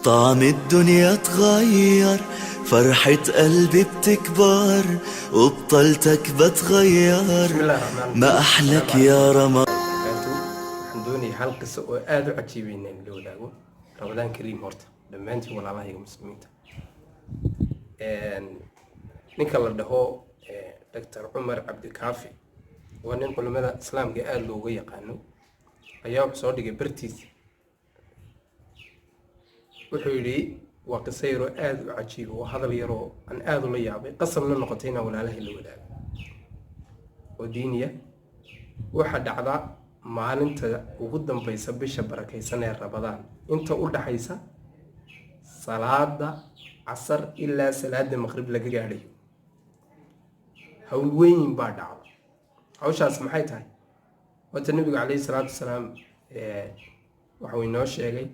طعم الدنيا اتغير، فرحة قلبي بتكبر وبطلتك بتغير. بسم الله الرحمن الرحيم. ما أحلك يا رمضان. waxaan doonayay hal qiso oo aad u cajiibeyna in la wadaago. Ramadaan Kariim horta dhammaantiin walaalahayga muslimiinta. ninka la dhaho Dr. Umar Abdi Kaafi waa nin culimada islaamka aad looga yaqaano ayaa wuxuu soo dhigay bartiisa. wuxuu yidhi waa qiso yar oo aad u cajiib oo hadal yar oo aan aad ula yaabay qasabna noqotay inaan walaalahay la wadaago oo diiniya. waxaa dhacda maalinta ugu dambaysa bisha barakaysan ee Ramadaan inta u dhaxaysa salaada casar ilaa salaada maqrib laga gaadhayo hawl weyn baa dhacda. hawshaas maxay tahay? wata nabiga calayhi salaatu wasalaam waxa uu inoo sheegay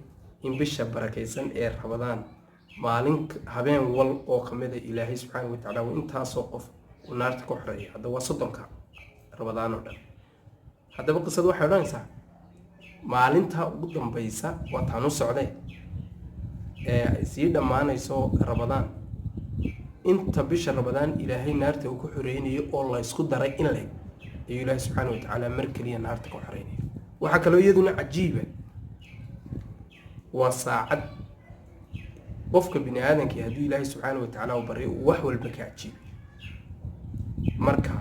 in bisha barakaysan ee Ramadaan maalin habeen wal oo kamida Ilaahay subxaanahu wa ta'aala intaasoo qof uu naarta ku xoreeyo. hadda waa 30ka Ramadaan oo dhan. haddaba qisadu waxay odhanaysaa maalinta ugu dambaysa waa taanu socday sii dhammaanayso Ramadaan inta bisha Ramadaan Ilaahay naarta uu ku xoreynayo oo la isku daray in leeg iyo Ilaahay subxaanahu wa ta'aala mar kaliya naarta ku xoreynayo. waxa kale oo iyaduna cajiib waa saacad qofka bini aadamka hadduu Ilaahay subxaanahu wa ta'aala u bariyo wax walba ka cajiib. marka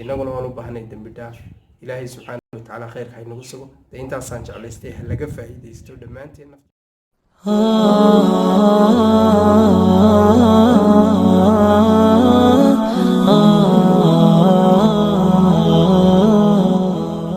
inaguna waan u baahnay dambi dhaaf Ilaahay subxaanahu wa ta'aala khayrka inagu sugo. intaasaan jeclaystay laga faa'iideysto dhammaanteen.